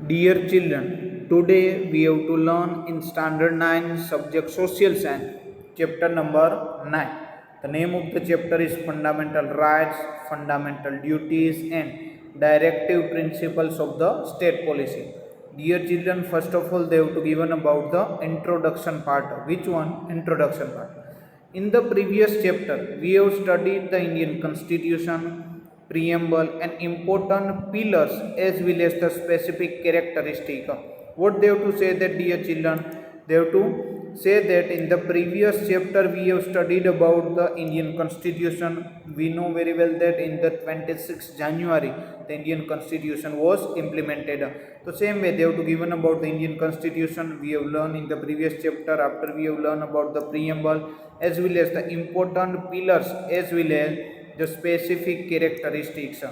Dear children, today we have to learn in standard 9 subject social science, chapter number 9. The name of the chapter is fundamental rights, fundamental duties and directive principles of the state policy. Dear children, first of all they have to given about the introduction part. Which one? Introduction part. In the previous chapter, we have studied the Indian Constitution, preamble, and important pillars as well as the specific characteristic. What they have to say that, dear children? They have to say that in the previous chapter we have studied about the Indian Constitution. We know very well that in the 26th January the Indian Constitution was implemented. So same way they have to given about the Indian Constitution. We have learned in the previous chapter. After we have learned about the preamble as well as the important pillars as well as the specific characteristics.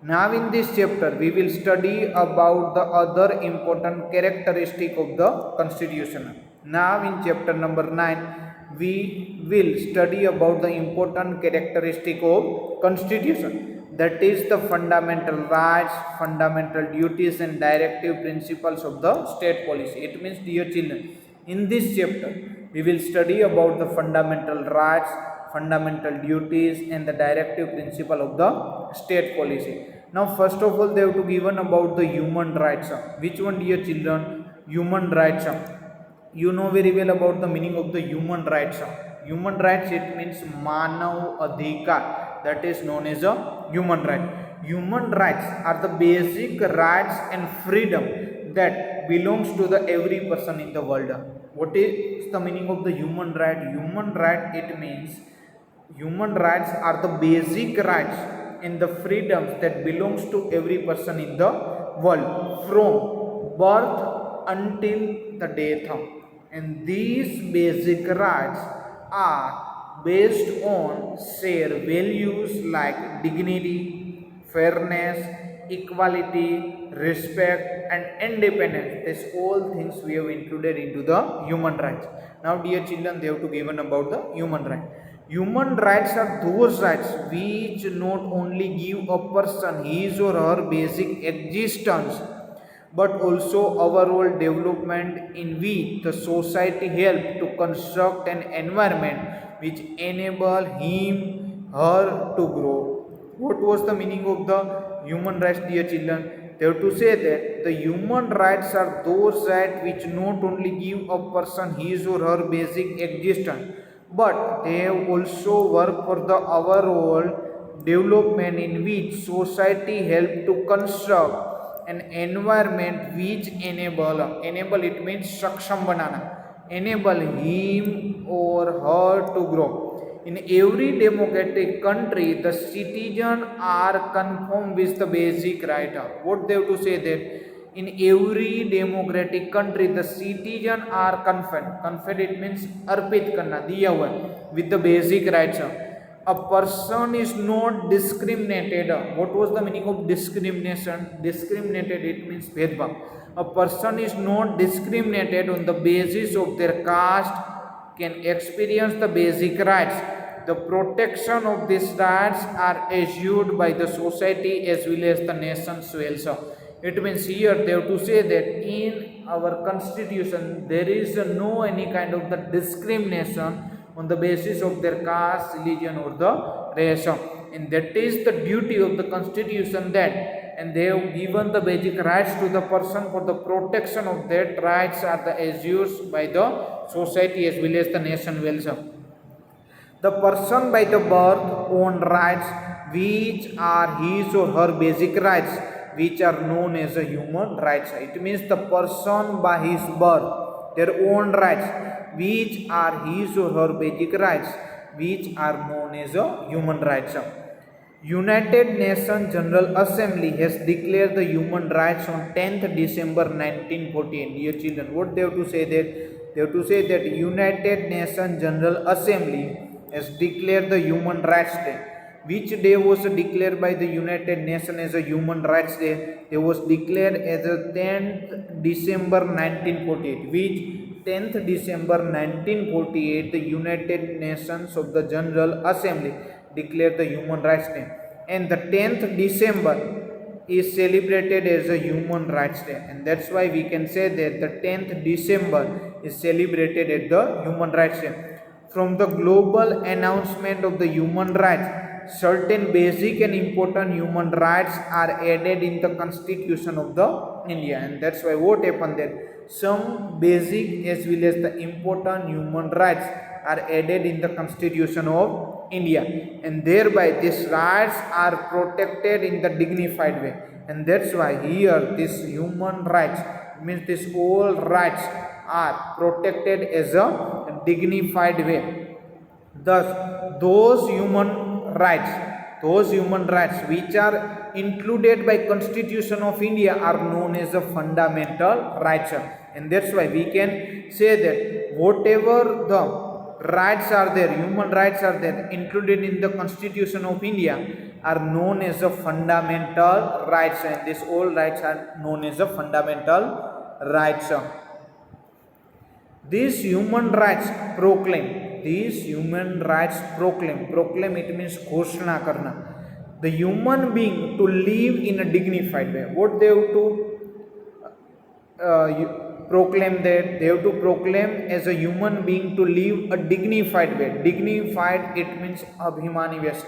Now in this chapter we will study about the other important characteristic of the constitution. Now in chapter number 9 we will study about the important characteristic of constitution, that is the fundamental rights, fundamental duties and directive principles of the state policy. It means, dear children, in this chapter we will study about the fundamental rights, fundamental duties and the directive principle of the state policy. Now first of all they have to given about the human rights. Which one, dear children? Human rights. You know very well about the meaning of the human rights. Human rights, it means manav adhikar, that is known as a human right. Human rights are the basic rights and freedom that belongs to the every person in the world. What is the meaning of the human right? Human right, it means human rights are the basic rights and the freedoms that belongs to every person in the world from birth until the death. And these basic rights are based on shared values like dignity, fairness, equality, respect and independence. These all things we have included into the human rights. Now dear children, they have to given about the human right. Human rights are those rights which not only give a person his or her basic existence but also overall development, in which the society help to construct an environment which enable him her to grow. What was the meaning of the human rights, dear children? They have to say that the human rights are those rights which not only give a person his or her basic existence, but they also work for the overall development, in which society help to construct an environment which enable it means saksham banana, enable him or her to grow. In every democratic country the citizens are conformed with the basic right. What they have to say that in every democratic country the citizens are conferred, it means arpit karna, diya hua with the basic rights. A person is not discriminated. What was the meaning of discrimination? Discriminated, it means bhedbhav. A person is not discriminated on the basis of their caste, can experience the basic rights. The protection of these rights are assured by the society as well as the nation's welfare. It means here they have to say that in our constitution there is no any kind of the discrimination on the basis of their caste, religion or the race. And that is the duty of the constitution, that and they have given the basic rights to the person. For the protection of that rights are the assured by the society as well as the nation welfare. The person by the birth own rights which are his or her basic rights, which are known as a human rights. It means the person by his birth, their own rights which are his or her basic rights, which are known as a human rights. United Nations General Assembly has declared the human rights on 10th December 1948. Dear children, what they have to say that? They have to say that United Nations General Assembly has declared the Human Rights Day. Which day was declared by the United Nations as a Human Rights Day? It was declared as a 10th December 1948. Which 10th December 1948 the United Nations of the General Assembly declared the Human Rights Day. And the 10th December is celebrated as a Human Rights Day, and that's why we can say that the 10th December is celebrated as the Human Rights Day. From the global announcement of the human rights, certain basic and important human rights are added in the Constitution of the India, and that's why what happened there, some basic as well as the important human rights are added in the Constitution of India, and thereby these rights are protected in the dignified way. And that's why here this human rights means this all rights are protected as a dignified way. Thus those human rights which are included by Constitution of India are known as the fundamental rights, and that's why we can say that whatever the rights are there, human rights are there included in the Constitution of India are known as the fundamental rights, and these all rights are known as the fundamental rights. These human rights proclaim it means घोषणा करना, the human being to live in a dignified way. What they have to proclaim, that they have to proclaim as a human being to live a dignified way. Dignified it means abhimani व्यस्त.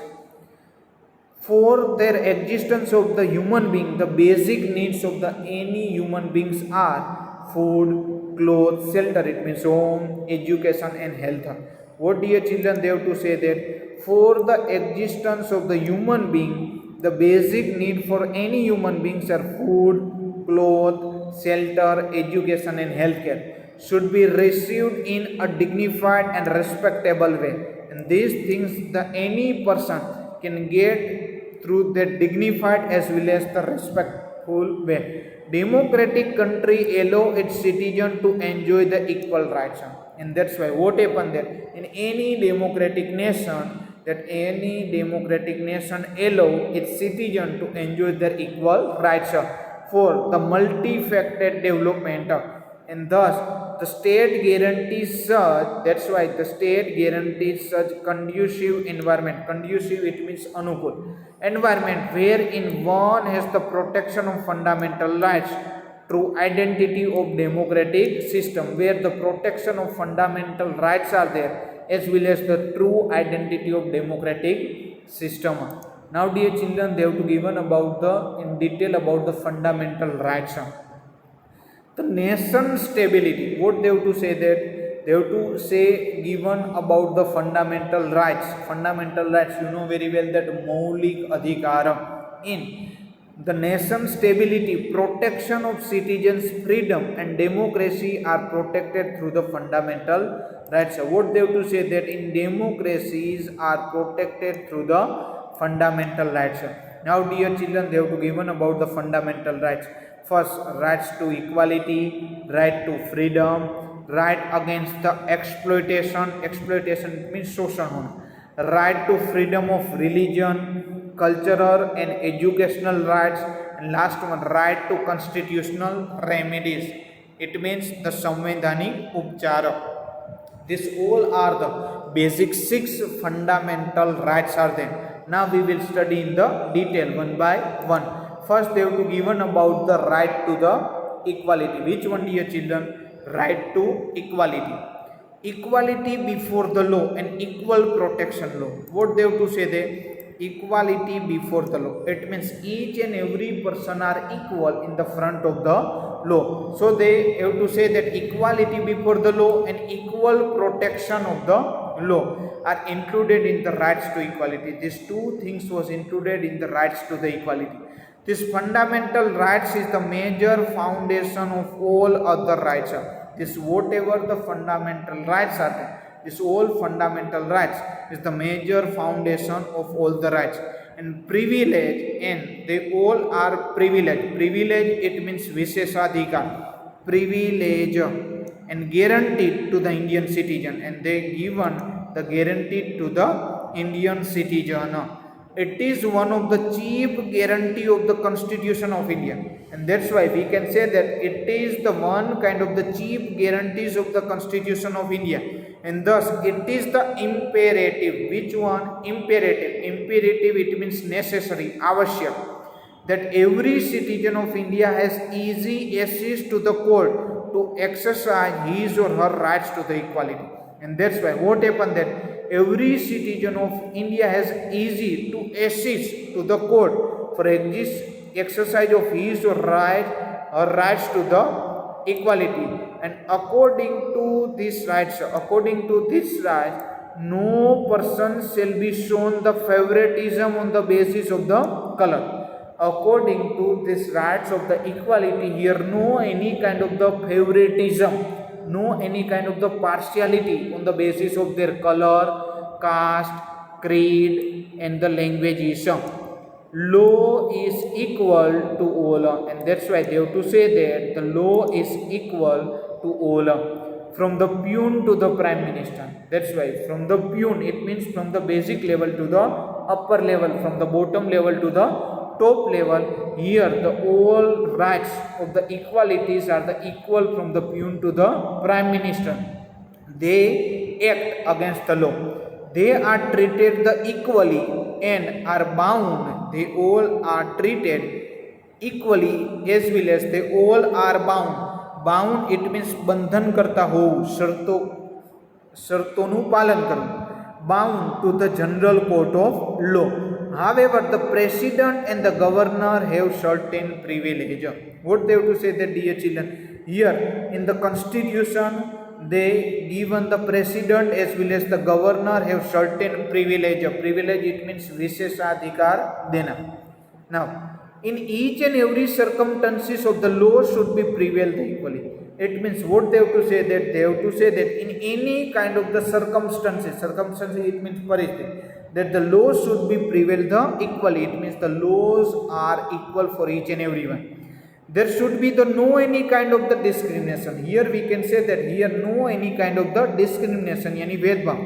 For their existence of the human being, the basic needs of the any human beings are food, clothes, shelter, it means home, education and health. What dear children, they have to say that for the existence of the human being, the basic need for any human beings are food, clothes, shelter, education and healthcare should be received in a dignified and respectable way, and these things the any person can get through the dignified as well as the respectful way. Democratic country allow its citizen to enjoy the equal rights, and that's why what happened there in any democratic nation, that any democratic nation allow its citizen to enjoy their equal rights for the multifaceted development, and thus the state guarantees such, that's why the state guarantees such conducive environment. Conducive it means anukul environment wherein one has the protection of fundamental rights, true identity of democratic system, where the protection of fundamental rights are there as well as the true identity of democratic system. Now dear children, they have to given about the in detail about the fundamental rights. The nation stability, what they have to say, that they have to say given about the fundamental rights. Fundamental rights, you know very well that maulik adhikaram. In the nation stability, protection of citizens freedom and democracy are protected through the fundamental rights. What they have to say, that in democracies are protected through the fundamental rights. Now dear children, they have to given about the fundamental rights. First, rights to equality, right to freedom, right against the exploitation, exploitation means शोषण होना, right to freedom of religion, cultural and educational rights, and last one, right to constitutional remedies, it means the संवैधानिक उपचार. These all are the basic 6 fundamental rights are there. Now we will study in the detail one by one. First, they have to given about the right to the equality. Which one, dear children? Right to equality. Equality before the law and equal protection law. What they have to say there? Equality before the law. It means each and every person are equal in the front of the law. So they have to say that equality before the law and equal protection of the law are included in the rights to equality. These two things was included in the rights to the equality. This fundamental rights is the major foundation of all other rights. This whatever the fundamental rights are there, this all fundamental rights is the major foundation of all the rights. And privilege, and they all are privilege. Privilege it means visheshadhikar, privilege and guaranteed to the Indian citizen, and they given the guaranteed to the Indian citizen. It is one of the chief guarantee of the Constitution of India, and that's why we can say that it is the one kind of the chief guarantees of the Constitution of India, and thus it is the imperative. Which one? Imperative. Imperative it means necessary, avashyak, that every citizen of India has easy access to the court to exercise his or her rights to the equality. And that's why what happened that every citizen of India has easy to access to the court for exercise of his or rights to the equality. And according to this rights, no person shall be shown the favoritism on the basis of the color. According to this rights of the equality, here no any kind of the favoritism, no any kind of the partiality on the basis of their color, caste, creed, and the languageism. Law is equal to all, and that's why they have to say that the law is equal to all, from the peon to the prime minister. That's why from the peon, it means from the basic level to the upper level, from the bottom level to the top level. Here the all rights of the equalities are the equal from the peon to the prime minister. They act against the law. They are treated the equally and are bound. They all are treated equally as well as they all are bound. Bound it means બંધન કરતા હોવું, શરતોનું પાલન કરવું. Bound to the general court of law. However, the president and the governor have certain privilege. What they have to say that, dear children? Here in the constitution, they given the president as well as the governor have certain privilege. Privilege it means visheshadhikar dena. Now, in each and every circumstances of the law should be prevailed equally. It means what they have to say that they have to say that in any kind of the circumstances it means paristhiti, that the law should be prevailed equally. It means the laws are equal for each and everyone. There should be the no any kind of the discrimination. Here we can say that here no any kind of the discrimination, any vedbhav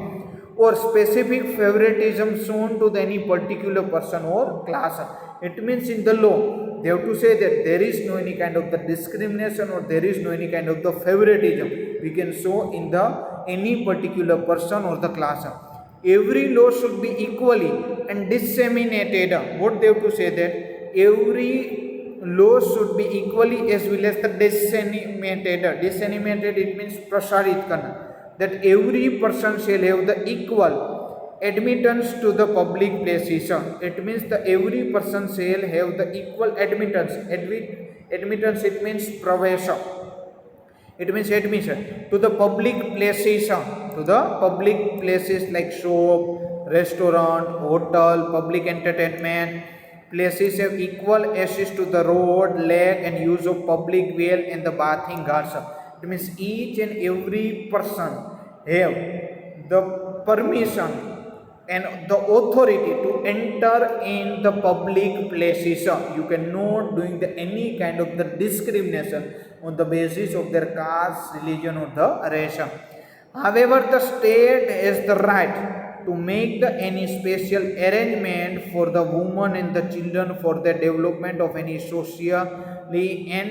or specific favoritism shown to the any particular person or class. It means in the law they have to say that there is no any kind of the discrimination or there is no any kind of the favoritism we can show in the any particular person or the class. Every law should be equally and disseminated. What they have to say that every law should be equally as well as the disseminated. Disseminated it means prasarit karna, that every person shall have the equal admittance to the public places. It means the every person shall have the equal admittance. Admittance it means pravesha. It means admission to the public places. To the public places like shop, restaurant, hotel, public entertainment. Places have equal access to the road, lake, and use of public well and the bathing ghats. It means each and every person have the permission and the authority to enter in the public places. You cannot doing the any kind of the discrimination on the basis of their caste, religion, or the race. However, the state has the right to make the any special arrangement for the women and the children for the development of any socially and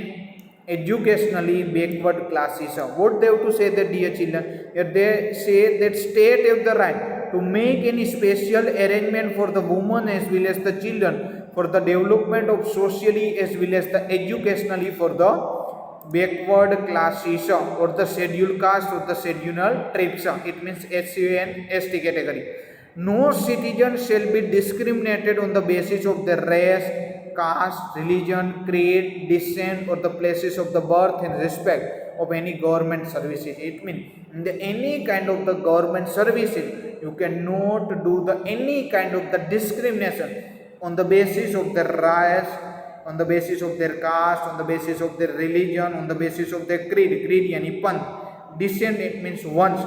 educationally backward classes. What they have to say that, dear children? Here they say that state have the right to make any special arrangement for the women as well as the children for the development of socially as well as the educationally for the backward classes or the scheduled caste or the scheduled tribes. It means SC and ST category. No citizen shall be discriminated on the basis of their race, caste, religion, creed, descent, or the places of the birth in respect of any government services. It means in the any kind of the government services, you cannot do the any kind of the discrimination on the basis of their race, on the basis of their caste, on the basis of their religion, on the basis of their creed. Creed yani panth. Descent it means once.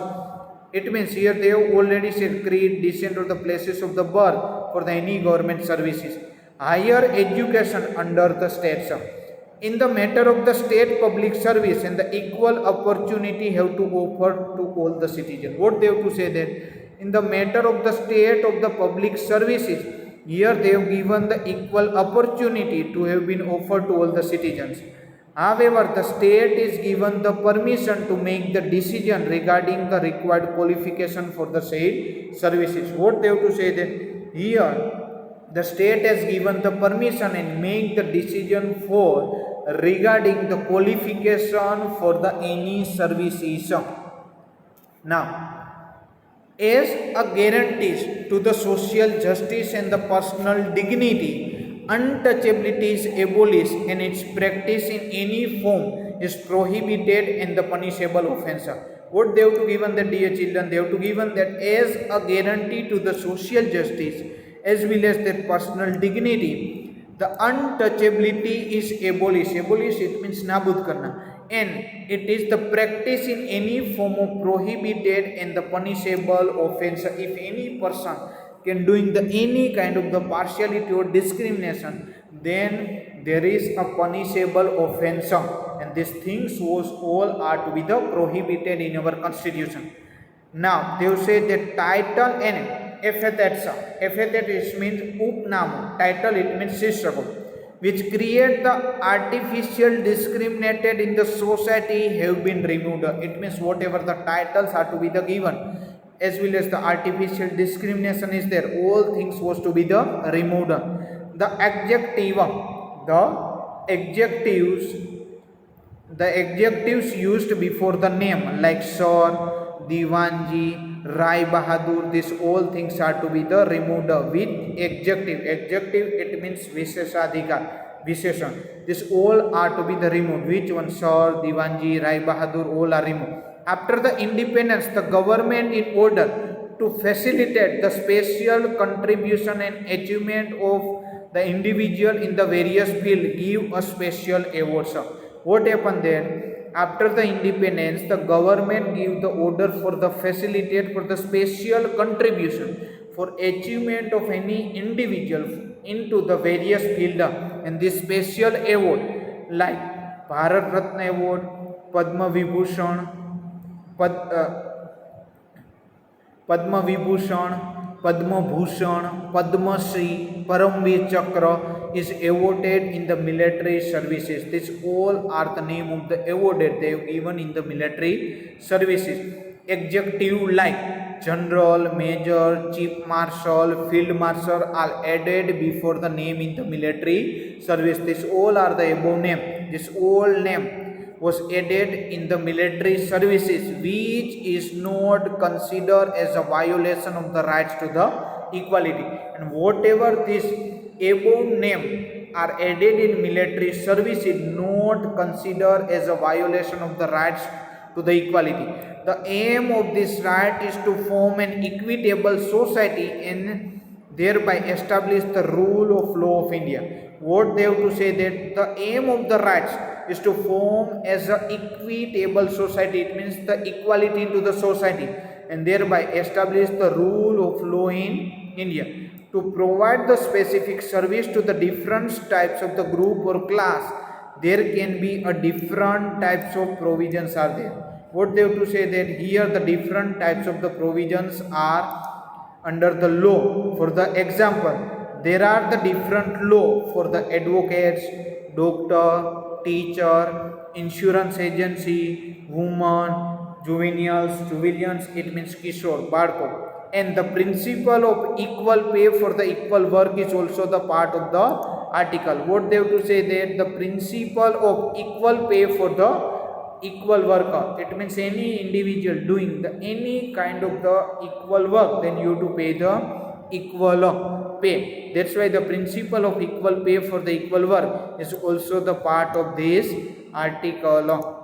It means here they have already said creed, descent, or the places of the birth for the any government services. Higher education under the states. In the matter of the state public service and the equal opportunity have to offer to all the citizens. What they have to say that in the matter of the state of the public services, here they have given the equal opportunity to have been offered to all the citizens. However, the state is given the permission to make the decision regarding the required qualification for the said services. What they have to say that here The state has given the permission and make the decision for regarding the qualification for the any services. Now, as a guarantee to the social justice and the personal dignity, untouchability is abolished and its practice in any form is prohibited and the punishable offense. What they have to given that, dear children, they have to given that as a guarantee to the social justice as well as their personal dignity, the untouchability is abolished. Abolish it means nabud karna, and it is the practice in any form of prohibited and the punishable offense. If any person can doing the any kind of the partiality or discrimination, then there is a punishable offense, and these things was all are to be the prohibited in our constitution. Now they will say that title and FATs means upnamu, title it means shishraku, which create the artificial discriminated in the society have been removed. It means whatever the titles are to be the given as well as the artificial discrimination is there, all things was to be the removed. The adjective, the adjectives the adjectives used before the name like Sir, Diwanji, Rai Bahadur, these all things are to be the removed with adjective. Adjective it means Visheshadhikar, Visheshan. This all are to be the removed. Which one? Sir, Diwanji, Rai Bahadur, all are removed. After the independence, the government in order to facilitate the special contribution and achievement of the individual in the various field give a special awards. What happened there? After the independence, the government gave the order for the facilitate for the special contribution for achievement of any individual into the various field, and this special award like Bharat Ratna Award, Padma Vibhushan, Padma Vibhushan, Padma Bhushan, Padma Shri, Paramveer Chakra is awarded in the military services. These all are the name of the awarded they have given in the military services. Adjective like General, Major, Chief Marshal, Field Marshal are added before the name in the military service. These all are the above name. This all name was added in the military services, which is not considered as a violation of the rights to the equality. And whatever this above name are added in military service is not considered as a violation of the rights to the equality. The aim of this right is to form an equitable society and thereby establish the rule of law of India. What they have to say that the aim of the rights is to form as an equitable society. It means the equality into the society and thereby establish the rule of law in India. To provide the specific service to the different types of the group or class, there can be a different types of provisions are there. What they have to say that here the different types of the provisions are under the law. For the example, there are the different law for the advocates, doctor, teacher, insurance agency, woman, civilians, it means Kishore, Barko. And the principle of equal pay for the equal work is also the part of the article. What they have to say that the principle of equal pay for the equal worker, it means any individual doing the any kind of the equal work, then you have to pay the equal pay. That's why the principle of equal pay for the equal work is also the part of this article.